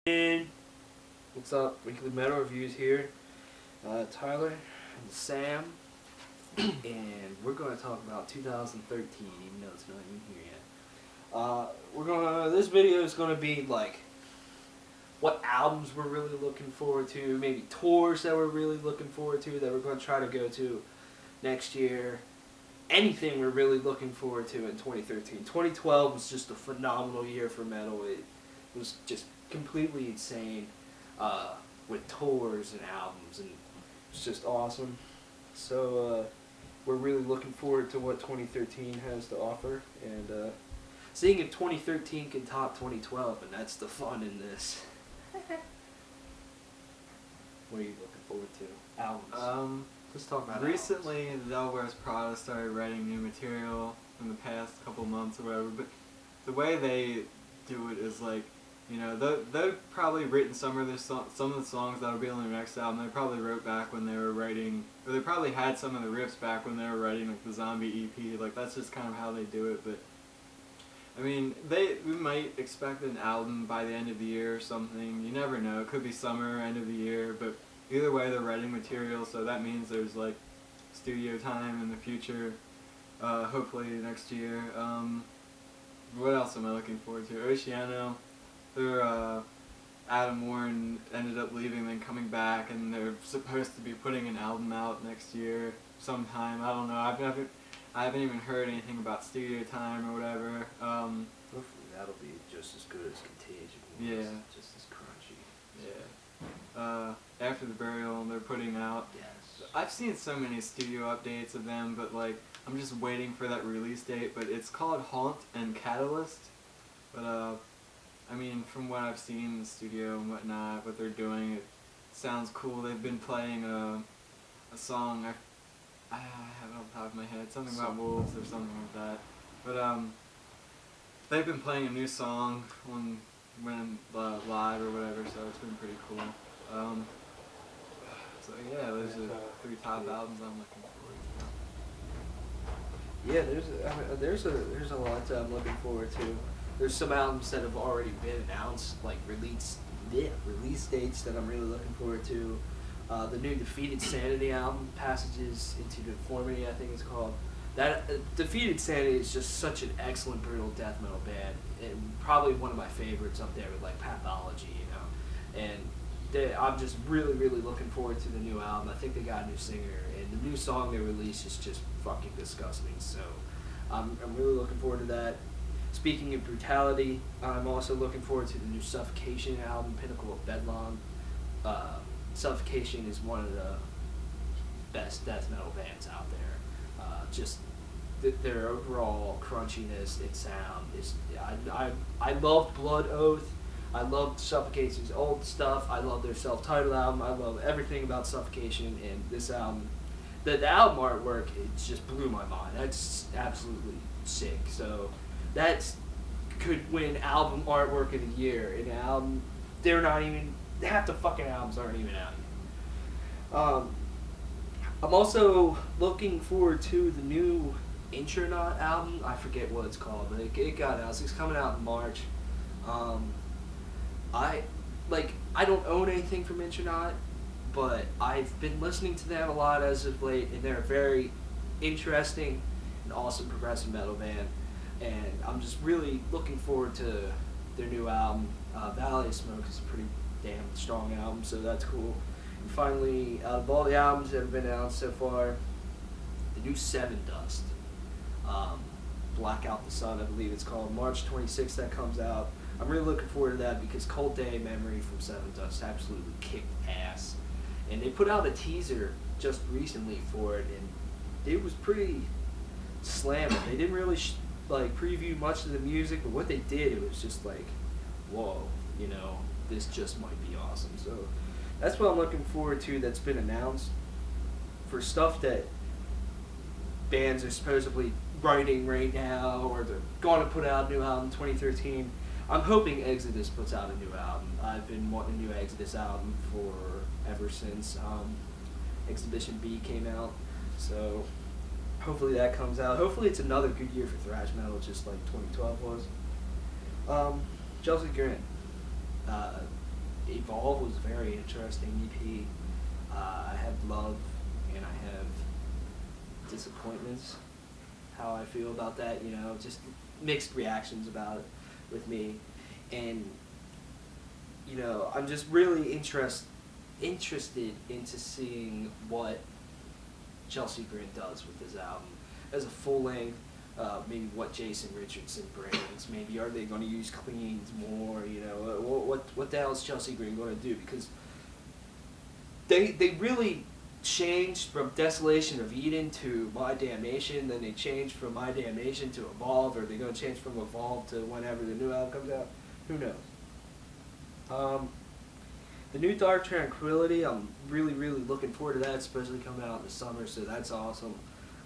And what's up? Weekly Metal Reviews here. Tyler and Sam, and we're going to talk about 2013, even though it's not even here yet. This video is going to be like what albums we're really looking forward to, maybe tours that we're really looking forward to that we're going to try to go to next year. Anything we're really looking forward to in 2013. 2012 was just a phenomenal year for metal. It was just completely insane with tours and albums, and it's just awesome. So we're really looking forward to what 2013 has to offer, and seeing if 2013 can top 2012, and that's the fun in this. What are you looking forward to? Albums. Let's talk about recently, the Devil Wears Prada started writing new material in the past couple months or whatever, but the way they do it is like, you know, they've probably written some of the songs that'll be on their next album. They probably wrote back when they were writing, or they probably had some of the riffs back when they were writing like the Zombie EP. Like that's just kind of how they do it. But I mean, we might expect an album by the end of the year or something. You never know. It could be summer, end of the year, but either way, they're writing material, so that means there's like studio time in the future. Hopefully next year. What else am I looking forward to? Oceano. Adam Warren ended up leaving, then coming back, and they're supposed to be putting an album out next year sometime. I don't know. I haven't even heard anything about studio time or whatever. Hopefully that'll be just as good as Contagion was. Yeah. Just as crunchy. Yeah. After the Burial, they're putting out. Yes. I've seen so many studio updates of them, but like I'm just waiting for that release date. But it's called Haunt and Catalyst. But I mean, from what I've seen in the studio and whatnot, what they're doing, it sounds cool. They've been playing a song, I have it on top of my head, something about wolves or something like that. But they've been playing a new song when live or whatever, so it's been pretty cool. So yeah, those are the three top albums I'm looking forward to. Yeah, there's a lot I'm looking forward to. There's some albums that have already been announced, like release dates that I'm really looking forward to. The new Defeated Sanity album, Passages into Deformity, I think it's called. That Defeated Sanity is just such an excellent brutal death metal band, and probably one of my favorites up there with like Pathology, you know. And I'm just really looking forward to the new album. I think they got a new singer, and the new song they released is just fucking disgusting. So I'm really looking forward to that. Speaking of brutality, I'm also looking forward to the new Suffocation album, Pinnacle of Bedlam. Suffocation is one of the best death metal bands out there. Just their overall crunchiness and sound is. I loved Blood Oath. I loved Suffocation's old stuff. I love their self-titled album. I love everything about Suffocation, and this album. The album artwork, it just blew my mind. That's absolutely sick. So that could win album artwork of the year. An album, they're not even, half the fucking albums aren't even out yet. I'm also looking forward to the new Intronaut album. I forget what it's called, but it got out. It's coming out in March. I don't own anything from Intronaut, but I've been listening to them a lot as of late, and they're a very interesting and awesome progressive metal band. And I'm just really looking forward to their new album. Valley of Smoke is a pretty damn strong album, so that's cool. And finally, out of all the albums that have been announced so far, the new Seven Dust, Blackout the Sun, I believe it's called, March 26th that comes out. I'm really looking forward to that because Cold Day Memory from Seven Dust absolutely kicked ass. And they put out a teaser just recently for it, and it was pretty slamming. They didn't really preview much of the music, but what they did, it was just like, whoa, you know, this just might be awesome. So that's what I'm looking forward to that's been announced. For stuff that bands are supposedly writing right now, or they're going to put out a new album in 2013, I'm hoping Exodus puts out a new album. I've been wanting a new Exodus album ever since Exhibition B came out. So hopefully that comes out. Hopefully it's another good year for thrash metal, just like 2012 was. Chelsea Grin. Evolve was a very interesting EP. I have love and I have disappointments. How I feel about that, just mixed reactions about it with me, and I'm just really interested into seeing what Chelsea Grin does with this album as a full length. Maybe what Jason Richardson brings. Maybe are they going to use cleans more? What the hell is Chelsea Grin going to do? Because they really changed from Desolation of Eden to My Damnation. Then they changed from My Damnation to Evolve. Or are they going to change from Evolve to whenever the new album comes out? Who knows? The new Dark Tranquility, I'm really, really looking forward to that, especially coming out in the summer, so that's awesome.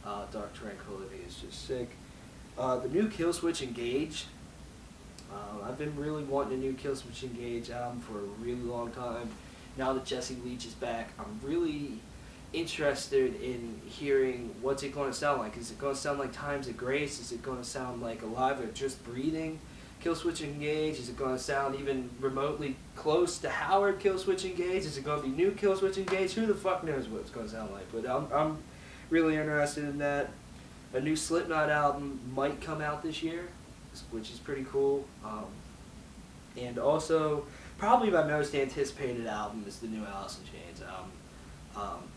Dark Tranquility is just sick. The new Killswitch Engage. I've been really wanting a new Killswitch Engage album for a really long time. Now that Jesse Leach is back, I'm really interested in hearing what's it going to sound like. Is it going to sound like Times of Grace? Is it going to sound like Alive or Just Breathing? Killswitch Engage? Is it going to sound even remotely close to Howard Killswitch Engage? Is it going to be new Killswitch Engage? Who the fuck knows what it's going to sound like? But I'm really interested in that. A new Slipknot album might come out this year, which is pretty cool. And also, probably my most anticipated album is the new Alice in Chains album.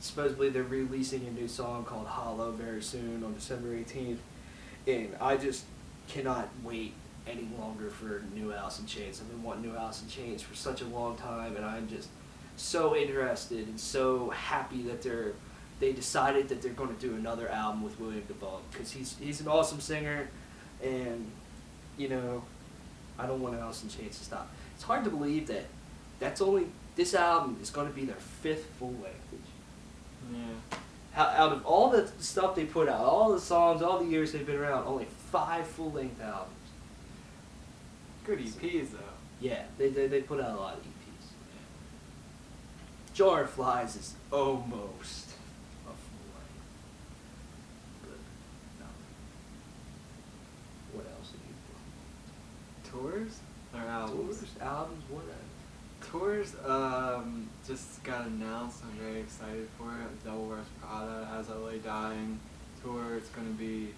Supposedly they're releasing a new song called Hollow very soon on December 18th. And I just cannot wait any longer for new Alice in Chains. I've been wanting new Alice in Chains for such a long time, and I'm just so interested and so happy that they decided that they're going to do another album with William DeVoe, because he's an awesome singer, and I don't want Alice in Chains to stop. It's hard to believe that this album is going to be their 5th full length. Yeah. Out of all the stuff they put out, all the songs, all the years they've been around, only 5 full-length albums. Good EPs, though. Yeah, they put out a lot of EPs. Jar of Flies is almost a full-length. But, no. What else have you done? Tours? Or albums? Tours, albums, whatever. Tours, just got announced. I'm very excited for it. Devil Wears Prada, As I Lay Dying tour. It's going to be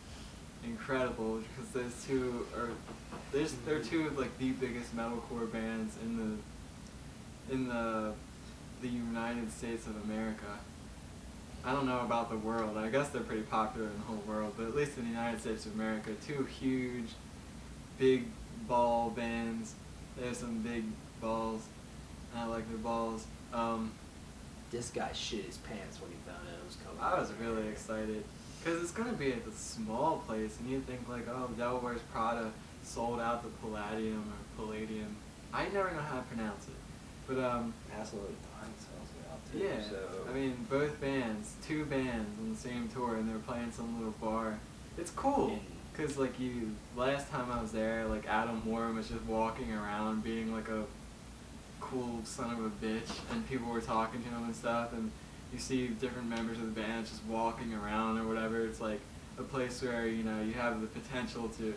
incredible because they're two of like the biggest metalcore bands in the United States of America. I don't know about the world. I guess they're pretty popular in the whole world, but at least in the United States of America, 2 huge, big ball bands. They have some big balls. I like their balls. This guy shit his pants when he found out it was coming. I was really excited because it's gonna be at the small place, and you think like, oh, Devil Wears Prada sold out the Palladium or Palladium. I never know how to pronounce it, but Absolutely fine sells it out too. yeah. So. I mean, both bands, 2 bands on the same tour, and they're playing some little bar. It's cool. Cause like last time I was there, like Adam Warren was just walking around being like a cool son of a bitch, and people were talking to him and stuff, and you see different members of the band just walking around or whatever. It's like a place where you have the potential to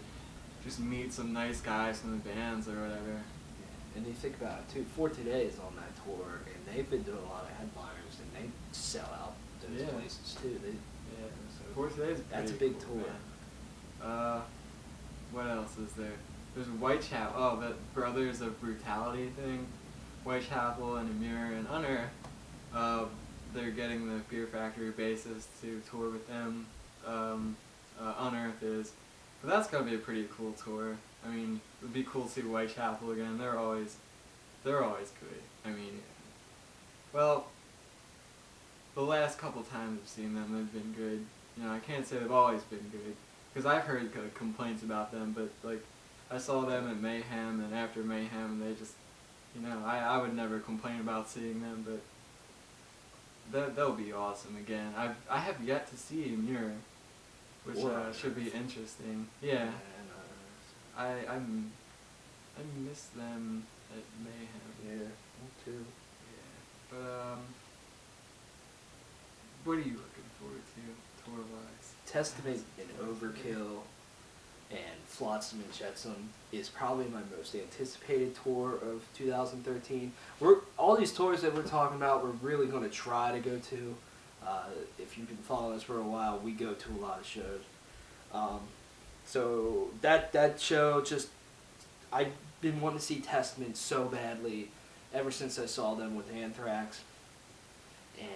just meet some nice guys from the bands or whatever. Yeah. And you think about it too. For Today is on that tour, and they've been doing a lot of headliners, and they sell out those places too. Yeah. So For Today's that's a pretty big cool, tour. man. What else is there? There's Whitechapel. Oh, the Brothers of Brutality thing. Whitechapel and Amir and Unearth. They're getting the Fear Factory bassist to tour with them. Unearth is. But that's gonna be a pretty cool tour. I mean, it'd be cool to see Whitechapel again. They're always good. I mean, well, the last couple times I've seen them, they've been good. I can't say they've always been good, because I've heard complaints about them, but like, I saw them at Mayhem and after Mayhem, and they just, I would never complain about seeing them, but they'll be awesome again. I have yet to see Muir, which should be interesting. Yeah. I miss them at Mayhem. Yeah, me too. Yeah. But what are you looking forward to tour wise? Testament and Overkill. and Flotsam and Jetsam is probably my most anticipated tour of 2013. All these tours that we're talking about, we're really going to try to go to. If you've been following us for a while, we go to a lot of shows. So that show, just I've been wanting to see Testament so badly ever since I saw them with Anthrax, and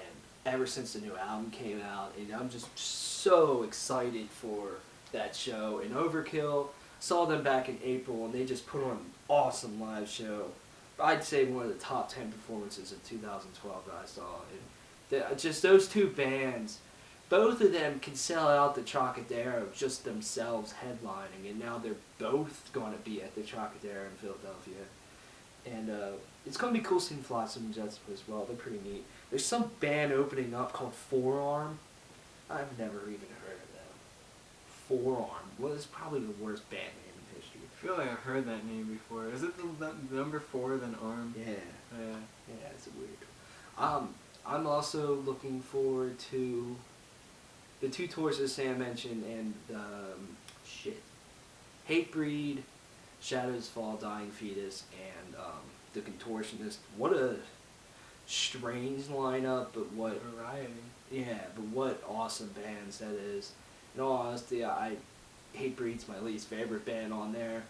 ever since the new album came out, and I'm just so excited for that show. And Overkill, saw them back in April, and they just put on an awesome live show. I'd say one of the top 10 performances of 2012 that I saw. And just those two bands, both of them can sell out the Trocadero just themselves headlining, and now they're both going to be at the Trocadero in Philadelphia. And it's going to be cool seeing Flotsam and Jetsam as well. They're pretty neat. There's some band opening up called Forearm. I've never even heard of them. Forearm. Well, it's probably the worst band name in history. I feel like I've heard that name before. Is it the number 4 then arm? Yeah. Yeah. Yeah, it's weird. I'm also looking forward to the two tours that Sam mentioned, and Hatebreed, Shadows Fall, Dying Fetus, and The Contortionist. What a strange lineup, but what Variety. Yeah, but what awesome bands that is. In all honesty, Hatebreed's my least favorite band on there,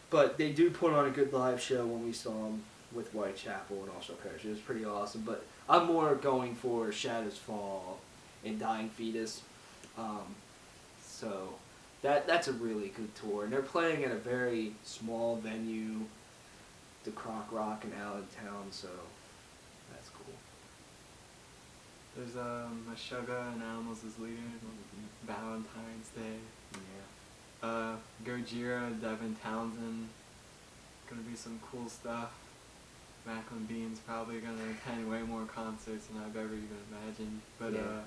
but they do put on a good live show when we saw them with Whitechapel and Also Perish. It was pretty awesome, but I'm more going for Shadows Fall and Dying Fetus. So that's a really good tour, and they're playing at a very small venue, the Croc Rock in Allentown, so that's cool. There's Meshuggah and Animals as Leaders on Valentine's Day. Yeah. Gojira, Devin Townsend. Gonna be some cool stuff. Macklin Bean's probably gonna attend way more concerts than I've ever even imagined. But Yeah.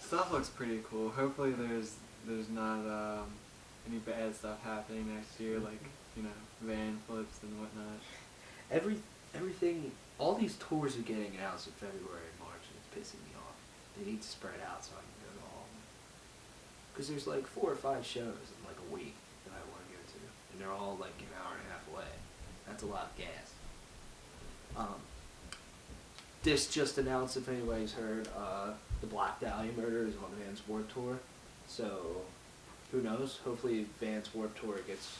Stuff looks pretty cool. Hopefully there's not any bad stuff happening next year, like, you know, van flips and whatnot. Everything, all these tours are getting announced in February and March, and it's pissing me off. They need to spread out so I can go to all of them. Because there's like 4 or 5 shows in like a week that I want to go to, and they're all like an hour and a half away. That's a lot of gas. This just announced, if anybody's heard, the Black Dahlia Murder is on Vans Warped Tour. So, who knows? Hopefully Vans Warped Tour gets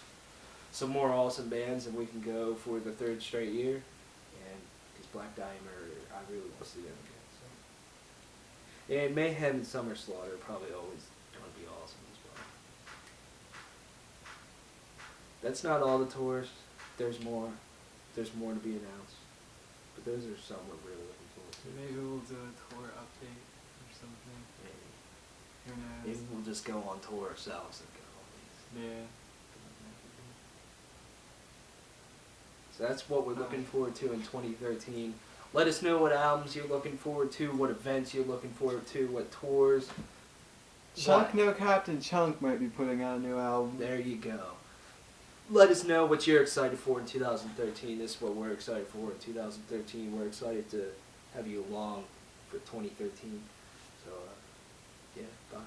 some more awesome bands and we can go for the 3rd straight year. And because Black Dahlia Murder, I really want to see them again. So. And Mayhem and Summer Slaughter are probably always going to be awesome as well. That's not all the tours. There's more. There's more to be announced. But those are some we're really looking forward to. Maybe we'll do a tour update or something. Maybe. Who knows? Maybe we'll just go on tour ourselves and go all these. Yeah. So that's what we're looking forward to in 2013. Let us know what albums you're looking forward to, what events you're looking forward to, what tours. Chunk No Captain Chunk might be putting out a new album. There you go. Let us know what you're excited for in 2013. This is what we're excited for in 2013. We're excited to have you along for 2013. So, yeah, bye.